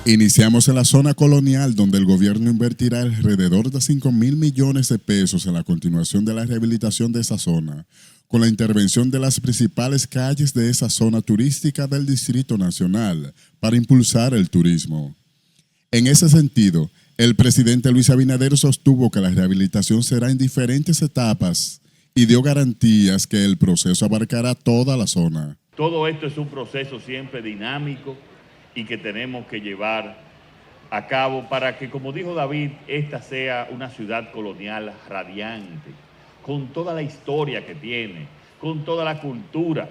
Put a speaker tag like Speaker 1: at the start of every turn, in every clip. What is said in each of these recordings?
Speaker 1: Iniciamos en la zona colonial, donde el gobierno invertirá alrededor de 5.000 millones de pesos en la continuación de la rehabilitación de esa zona, con la intervención de las principales calles de esa zona turística del Distrito Nacional, para impulsar el turismo. En ese sentido, el presidente Luis Abinader sostuvo que la rehabilitación será en diferentes etapas y dio garantías que el proceso abarcará toda la zona.
Speaker 2: Todo esto es un proceso siempre dinámico y que tenemos que llevar a cabo para que, como dijo David, esta sea una ciudad colonial radiante, con toda la historia que tiene, con toda la cultura,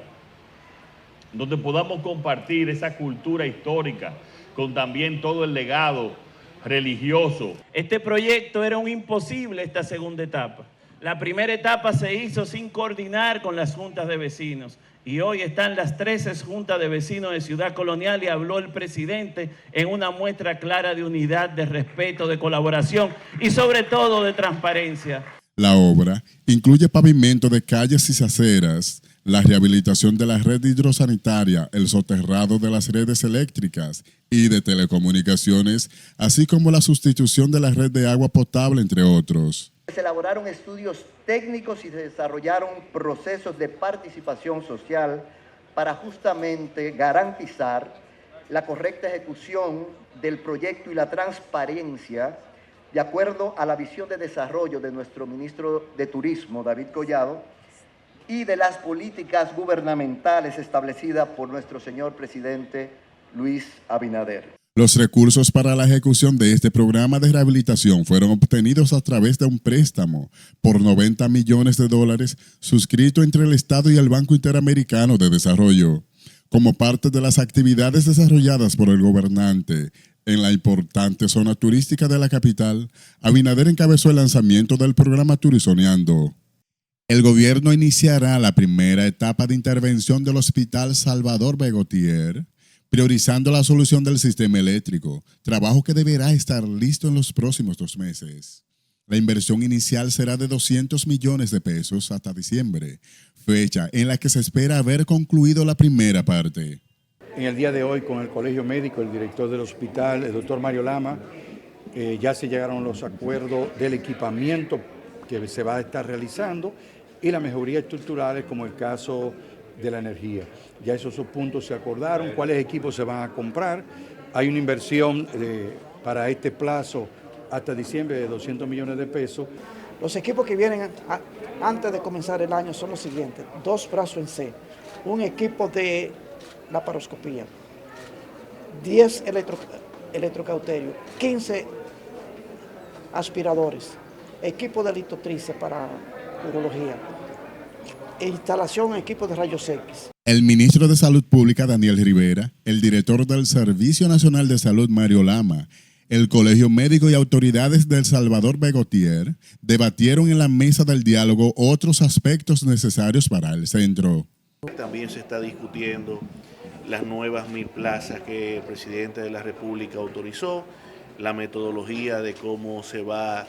Speaker 2: donde podamos compartir esa cultura histórica con también todo el legado religioso.
Speaker 3: Este proyecto era un imposible, esta segunda etapa. La primera etapa se hizo sin coordinar con las juntas de vecinos. Y hoy están las 13 juntas de vecinos de Ciudad Colonial y habló el presidente en una muestra clara de unidad, de respeto, de colaboración y sobre todo de transparencia.
Speaker 1: La obra incluye pavimento de calles y aceras, la rehabilitación de la red hidrosanitaria, el soterrado de las redes eléctricas y de telecomunicaciones, así como la sustitución de la red de agua potable, entre otros.
Speaker 4: Se elaboraron estudios técnicos y se desarrollaron procesos de participación social para justamente garantizar la correcta ejecución del proyecto y la transparencia de acuerdo a la visión de desarrollo de nuestro ministro de Turismo, David Collado, y de las políticas gubernamentales establecidas por nuestro señor presidente Luis Abinader.
Speaker 1: Los recursos para la ejecución de este programa de rehabilitación fueron obtenidos a través de un préstamo por $90 millones suscrito entre el Estado y el Banco Interamericano de Desarrollo. Como parte de las actividades desarrolladas por el gobernante en la importante zona turística de la capital, Abinader encabezó el lanzamiento del programa Turizoneando. El gobierno iniciará la primera etapa de intervención del Hospital Salvador Begotier, priorizando la solución del sistema eléctrico, trabajo que deberá estar listo en los próximos 2 meses. La inversión inicial será de $200 millones hasta diciembre, fecha en la que se espera haber concluido la primera parte.
Speaker 5: En el día de hoy, con el Colegio Médico, el director del hospital, el doctor Mario Lama, ya se llegaron los acuerdos del equipamiento que se va a estar realizando y las mejorías estructurales, como el caso de la energía. Ya esos puntos se acordaron, cuáles equipos se van a comprar. Hay una inversión para este plazo hasta diciembre de $200 millones.
Speaker 6: Los equipos que vienen antes de comenzar el año son los siguientes: 2 brazos en C, un equipo de laparoscopía, 10 electrocauterios, 15 aspiradores, equipo de litotrice para urología, instalación en equipos de rayos X.
Speaker 1: El ministro de Salud Pública, Daniel Rivera, el director del Servicio Nacional de Salud, Mario Lama, el Colegio Médico y autoridades del Salvador Begotier debatieron en la mesa del diálogo otros aspectos necesarios para el centro.
Speaker 7: También se está discutiendo las nuevas 1.000 plazas que el presidente de la República autorizó, la metodología de cómo se va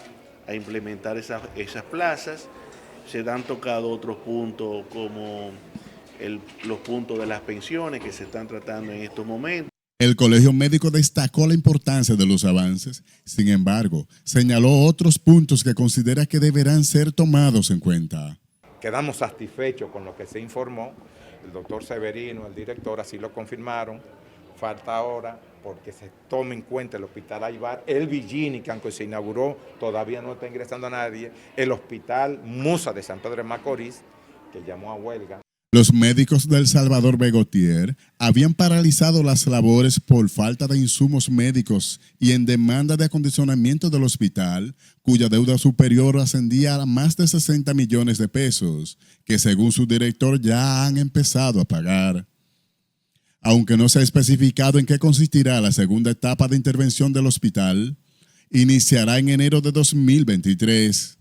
Speaker 7: a implementar esas plazas. Se han tocado otros puntos como los puntos de las pensiones que se están tratando en estos momentos.
Speaker 1: El Colegio Médico destacó la importancia de los avances, sin embargo, señaló otros puntos que considera que deberán ser tomados en cuenta.
Speaker 8: Quedamos satisfechos con lo que se informó. El doctor Severino, el director, así lo confirmaron. Falta ahora porque se tome en cuenta el hospital Aybar, el Villini, que aunque se inauguró, todavía no está ingresando a nadie, el hospital Musa de San Pedro de Macorís, que llamó a huelga.
Speaker 1: Los médicos del Salvador Begotier habían paralizado las labores por falta de insumos médicos y en demanda de acondicionamiento del hospital, cuya deuda superior ascendía a más de $60 millones, que según su director ya han empezado a pagar. Aunque no se ha especificado en qué consistirá la segunda etapa de intervención del hospital, iniciará en enero de 2023.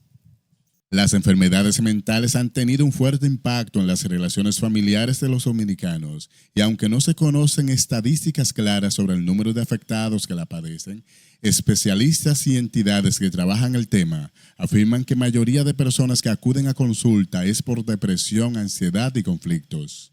Speaker 1: Las enfermedades mentales han tenido un fuerte impacto en las relaciones familiares de los dominicanos y aunque no se conocen estadísticas claras sobre el número de afectados que la padecen, especialistas y entidades que trabajan el tema afirman que la mayoría de personas que acuden a consulta es por depresión, ansiedad y conflictos.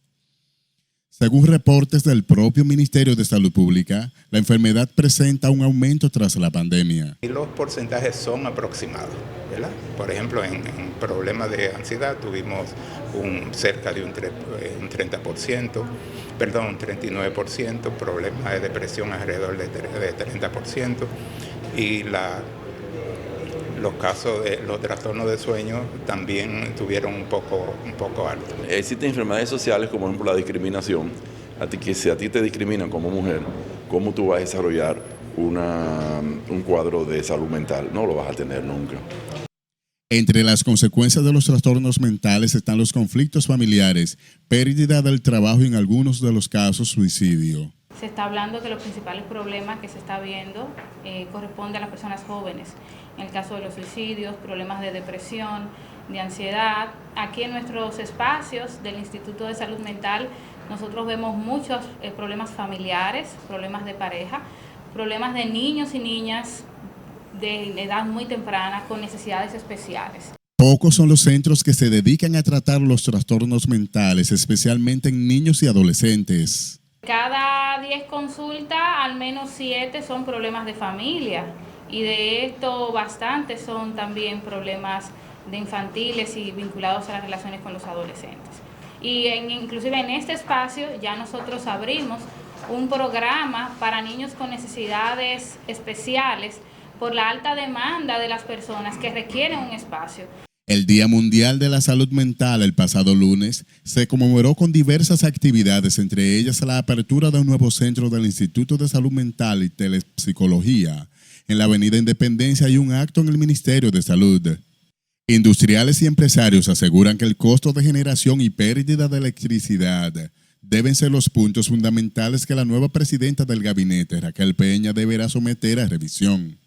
Speaker 1: Según reportes del propio Ministerio de Salud Pública, la enfermedad presenta un aumento tras la pandemia.
Speaker 8: Y los porcentajes son aproximados, ¿verdad? Por ejemplo, en problemas de ansiedad tuvimos cerca de un 30%, perdón, un 39%, problemas de depresión alrededor de 30%, y los casos de los trastornos de sueño también tuvieron un poco alto.
Speaker 9: Existen enfermedades sociales como por ejemplo la discriminación. Que si a ti te discriminan como mujer, ¿cómo tú vas a desarrollar un cuadro de salud mental? No lo vas a tener nunca.
Speaker 1: Entre las consecuencias de los trastornos mentales están los conflictos familiares, pérdida del trabajo y en algunos de los casos suicidio.
Speaker 10: Se está hablando que los principales problemas que se está viendo corresponden a las personas jóvenes. En el caso de los suicidios, problemas de depresión, de ansiedad. Aquí en nuestros espacios del Instituto de Salud Mental nosotros vemos muchos problemas familiares, problemas de pareja, problemas de niños y niñas de edad muy temprana con necesidades especiales.
Speaker 1: Pocos son los centros que se dedican a tratar los trastornos mentales, especialmente en niños y adolescentes.
Speaker 10: Cada 10 consultas, al menos 7 son problemas de familia, y de esto bastantes son también problemas de infantiles y vinculados a las relaciones con los adolescentes. Y inclusive en este espacio ya nosotros abrimos un programa para niños con necesidades especiales por la alta demanda de las personas que requieren un espacio.
Speaker 1: El Día Mundial de la Salud Mental el pasado lunes se conmemoró con diversas actividades, entre ellas la apertura de un nuevo centro del Instituto de Salud Mental y Telepsicología en la Avenida Independencia y un acto en el Ministerio de Salud. Industriales y empresarios aseguran que el costo de generación y pérdida de electricidad deben ser los puntos fundamentales que la nueva presidenta del gabinete, Raquel Peña, deberá someter a revisión.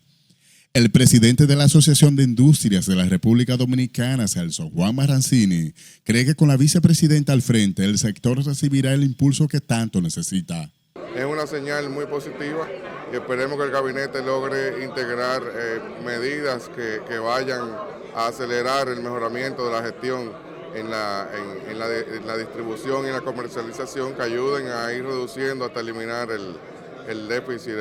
Speaker 1: El presidente de la Asociación de Industrias de la República Dominicana, Celso Juan Marrancini, cree que con la vicepresidenta al frente, el sector recibirá el impulso que tanto necesita.
Speaker 11: Es una señal muy positiva y esperemos que el gabinete logre integrar medidas que vayan a acelerar el mejoramiento de la gestión en la distribución y en la comercialización, que ayuden a ir reduciendo hasta eliminar el déficit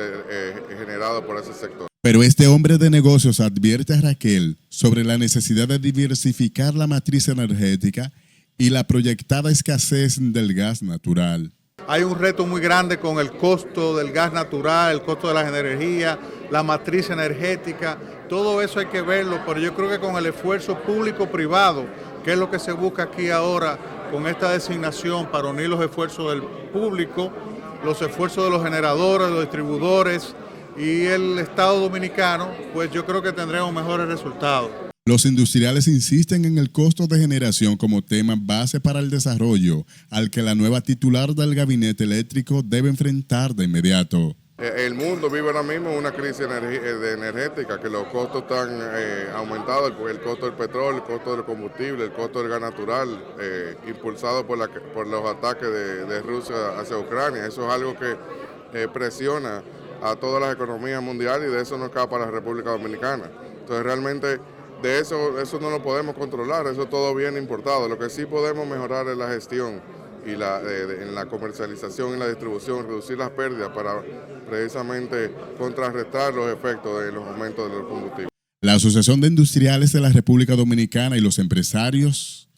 Speaker 11: generado por ese sector.
Speaker 1: Pero este hombre de negocios advierte a Raquel sobre la necesidad de diversificar la matriz energética y la proyectada escasez del gas natural.
Speaker 12: Hay un reto muy grande con el costo del gas natural, el costo de las energías, la matriz energética, todo eso hay que verlo, pero yo creo que con el esfuerzo público-privado, que es lo que se busca aquí ahora con esta designación para unir los esfuerzos del público, los esfuerzos de los generadores, los distribuidores y el Estado dominicano, pues yo creo que tendremos mejores resultados.
Speaker 1: Los industriales insisten en el costo de generación como tema base para el desarrollo, al que la nueva titular del gabinete eléctrico debe enfrentar de inmediato.
Speaker 11: El mundo vive ahora mismo una crisis energética, que los costos están aumentados, el costo del petróleo, el costo del combustible, el costo del gas natural, impulsado por los ataques de Rusia hacia Ucrania. Eso es algo que presiona a todas las economías mundiales y de eso no escapa la República Dominicana. Entonces realmente de eso no lo podemos controlar, eso todo viene importado. Lo que sí podemos mejorar es la gestión y en la comercialización y la distribución, reducir las pérdidas para precisamente contrarrestar los efectos de los aumentos de los combustibles.
Speaker 1: La Asociación de Industriales de la República Dominicana y los empresarios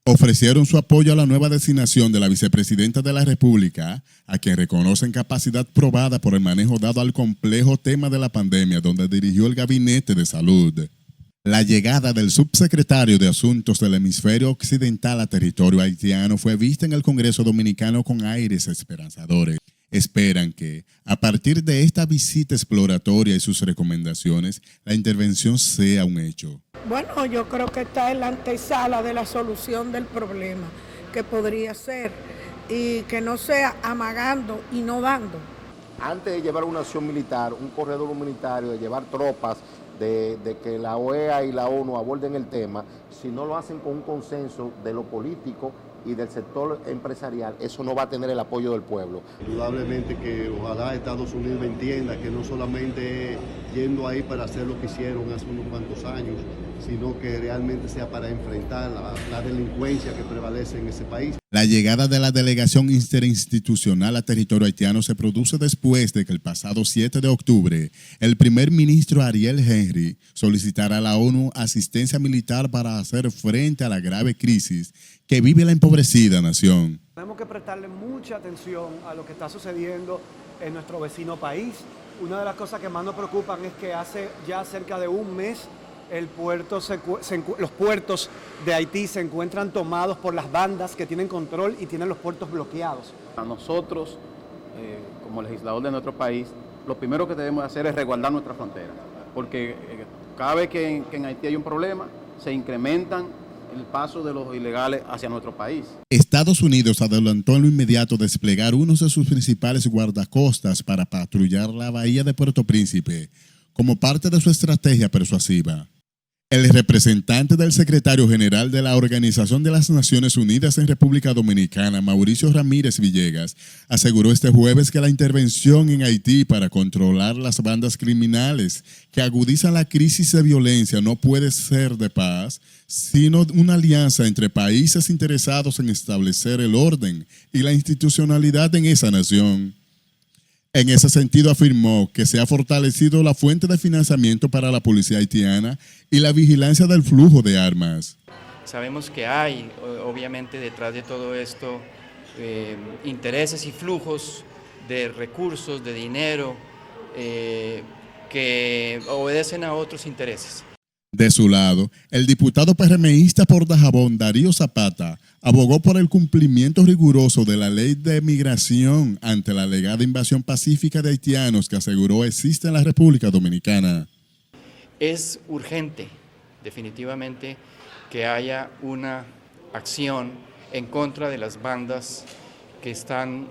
Speaker 1: ofrecieron su apoyo a la nueva designación de la vicepresidenta de la República, a quien reconocen capacidad probada por el manejo dado al complejo tema de la pandemia, donde dirigió el Gabinete de Salud. La llegada del subsecretario de Asuntos del Hemisferio Occidental a territorio haitiano fue vista en el Congreso Dominicano con aires esperanzadores. Esperan que, a partir de esta visita exploratoria y sus recomendaciones, la intervención sea un hecho.
Speaker 13: Bueno, yo creo que está en la antesala de la solución del problema, que podría ser, y que no sea amagando y no dando.
Speaker 14: Antes de llevar una acción militar, un corredor humanitario, de llevar tropas, de que la OEA y la ONU aborden el tema, si no lo hacen con un consenso de lo político y del sector empresarial, eso no va a tener el apoyo del pueblo.
Speaker 15: Indudablemente que ojalá Estados Unidos entienda que no solamente yendo ahí para hacer lo que hicieron hace unos cuantos años, sino que realmente sea para enfrentar la delincuencia que prevalece en ese país.
Speaker 1: La llegada de la delegación interinstitucional a territorio haitiano se produce después de que el pasado 7 de octubre el primer ministro Ariel Henry solicitara a la ONU asistencia militar para hacer frente a la grave crisis que vive la empobrecida nación.
Speaker 16: Tenemos que prestarle mucha atención a lo que está sucediendo en nuestro vecino país. Una de las cosas que más nos preocupan es que hace ya cerca de un mes los puertos de Haití se encuentran tomados por las bandas que tienen control y tienen los puertos bloqueados.
Speaker 17: A nosotros, como legislador de nuestro país, lo primero que debemos hacer es resguardar nuestra frontera, porque cada vez que en Haití hay un problema, se incrementan el paso de los ilegales hacia nuestro país.
Speaker 1: Estados Unidos adelantó en lo inmediato desplegar uno de sus principales guardacostas para patrullar la bahía de Puerto Príncipe, como parte de su estrategia persuasiva. El representante del secretario general de la Organización de las Naciones Unidas en República Dominicana, Mauricio Ramírez Villegas, aseguró este jueves que la intervención en Haití para controlar las bandas criminales que agudizan la crisis de violencia no puede ser de paz, sino una alianza entre países interesados en establecer el orden y la institucionalidad en esa nación. En ese sentido afirmó que se ha fortalecido la fuente de financiamiento para la policía haitiana y la vigilancia del flujo de armas.
Speaker 18: Sabemos que hay, obviamente, detrás de todo esto, intereses y flujos de recursos, de dinero, que obedecen a otros intereses.
Speaker 1: De su lado, el diputado PRMista por Dajabón, Darío Zapata, abogó por el cumplimiento riguroso de la ley de migración ante la alegada invasión pacífica de haitianos que aseguró existe en la República Dominicana.
Speaker 18: Es urgente, definitivamente, que haya una acción en contra de las bandas que están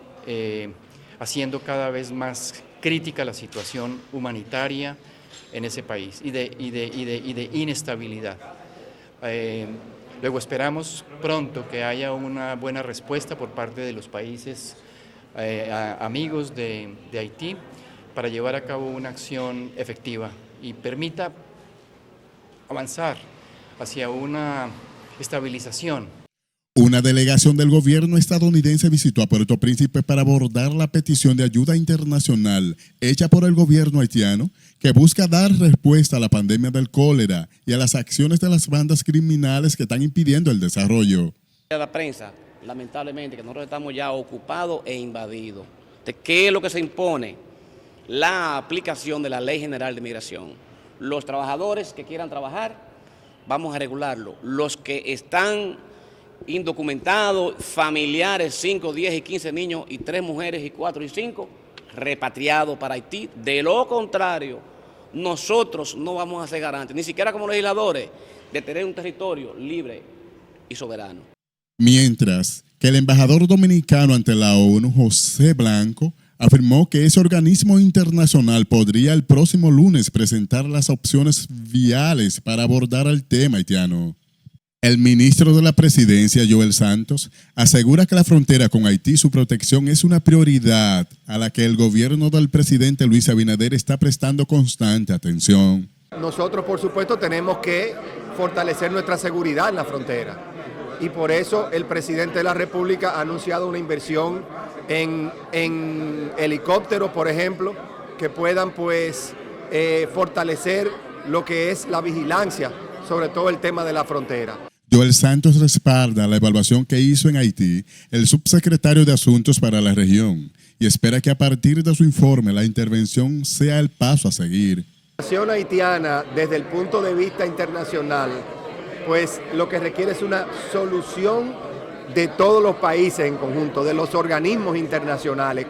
Speaker 18: haciendo cada vez más crítica la situación humanitaria en ese país y de inestabilidad. Luego esperamos pronto que haya una buena respuesta por parte de los países amigos de Haití para llevar a cabo una acción efectiva y permita avanzar hacia una estabilización.
Speaker 1: Una delegación del gobierno estadounidense visitó a Puerto Príncipe para abordar la petición de ayuda internacional hecha por el gobierno haitiano que busca dar respuesta a la pandemia del cólera y a las acciones de las bandas criminales que están impidiendo el desarrollo.
Speaker 19: La prensa, lamentablemente, que nosotros estamos ya ocupados e invadidos. ¿Qué es lo que se impone? La aplicación de la Ley General de Migración. Los trabajadores que quieran trabajar, vamos a regularlo. Los que están indocumentados, familiares, 5, 10 y 15 niños y 3 mujeres y 4 y 5, repatriados para Haití. De lo contrario, nosotros no vamos a ser garantes, ni siquiera como legisladores, de tener un territorio libre y soberano.
Speaker 1: Mientras que el embajador dominicano ante la ONU, José Blanco, afirmó que ese organismo internacional podría el próximo lunes presentar las opciones viales para abordar el tema haitiano. El ministro de la Presidencia, Joel Santos, asegura que la frontera con Haití y su protección es una prioridad a la que el gobierno del presidente Luis Abinader está prestando constante atención.
Speaker 20: Nosotros, por supuesto, tenemos que fortalecer nuestra seguridad en la frontera y por eso el presidente de la República ha anunciado una inversión en helicópteros, por ejemplo, que puedan fortalecer lo que es la vigilancia, sobre todo el tema de la frontera.
Speaker 1: Joel Santos respalda la evaluación que hizo en Haití el subsecretario de Asuntos para la región y espera que a partir de su informe la intervención sea el paso a seguir.
Speaker 20: La situación haitiana desde el punto de vista internacional, pues lo que requiere es una solución de todos los países en conjunto, de los organismos internacionales,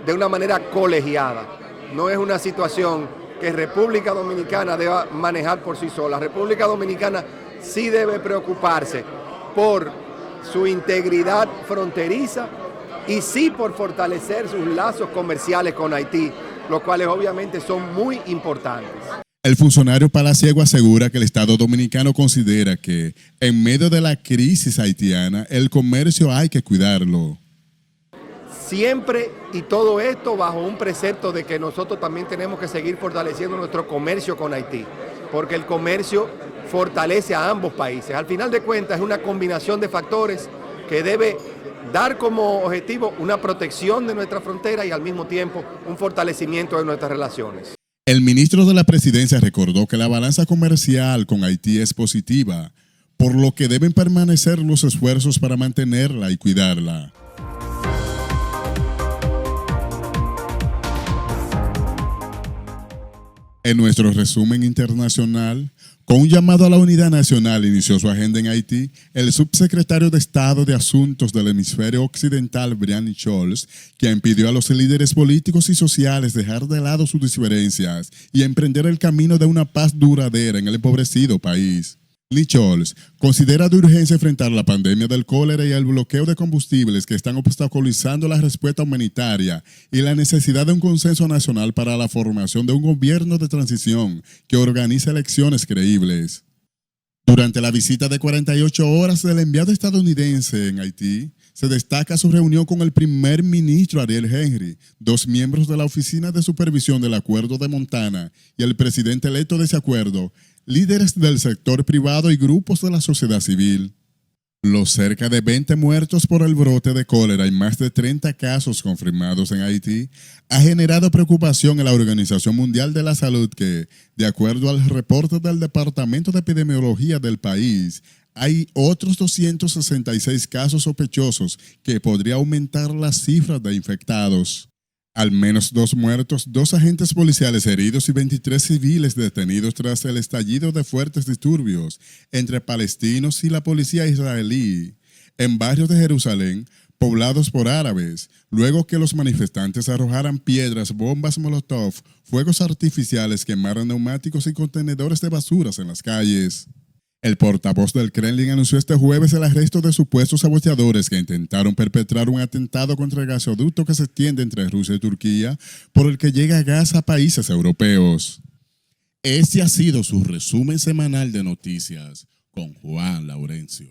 Speaker 20: de una manera colegiada. No es una situación que República Dominicana deba manejar por sí sola. República Dominicana sí debe preocuparse por su integridad fronteriza y sí por fortalecer sus lazos comerciales con Haití, los cuales obviamente son muy importantes.
Speaker 1: El funcionario palaciego asegura que el Estado dominicano considera que en medio de la crisis haitiana el comercio hay que cuidarlo.
Speaker 20: Siempre y todo esto bajo un precepto de que nosotros también tenemos que seguir fortaleciendo nuestro comercio con Haití. porque el comercio fortalece a ambos países. Al final de cuentas es una combinación de factores que debe dar como objetivo una protección de nuestra frontera y al mismo tiempo un fortalecimiento de nuestras relaciones.
Speaker 1: El ministro de la Presidencia recordó que la balanza comercial con Haití es positiva, por lo que deben permanecer los esfuerzos para mantenerla y cuidarla. En nuestro resumen internacional, con un llamado a la unidad nacional inició su agenda en Haití, el subsecretario de Estado de Asuntos del Hemisferio Occidental, Brian Scholz, quien pidió a los líderes políticos y sociales dejar de lado sus diferencias y emprender el camino de una paz duradera en el empobrecido país. Scholz considera de urgencia enfrentar la pandemia del cólera y el bloqueo de combustibles que están obstaculizando la respuesta humanitaria y la necesidad de un consenso nacional para la formación de un gobierno de transición que organice elecciones creíbles. Durante la visita de 48 horas del enviado estadounidense en Haití, se destaca su reunión con el primer ministro Ariel Henry, 2 miembros de la Oficina de Supervisión del Acuerdo de Montana y el presidente electo de ese acuerdo, líderes del sector privado y grupos de la sociedad civil. Los cerca de 20 muertos por el brote de cólera y más de 30 casos confirmados en Haití ha generado preocupación en la Organización Mundial de la Salud que, de acuerdo al reporte del Departamento de Epidemiología del país, hay otros 266 casos sospechosos que podría aumentar las cifras de infectados. Al menos 2 muertos, 2 agentes policiales heridos y 23 civiles detenidos tras el estallido de fuertes disturbios entre palestinos y la policía israelí en barrios de Jerusalén poblados por árabes, luego que los manifestantes arrojaran piedras, bombas molotov, fuegos artificiales, quemaron neumáticos y contenedores de basuras en las calles. El portavoz del Kremlin anunció este jueves el arresto de supuestos saboteadores que intentaron perpetrar un atentado contra el gasoducto que se extiende entre Rusia y Turquía, por el que llega gas a países europeos. Este ha sido su resumen semanal de noticias con Juan Laurencio.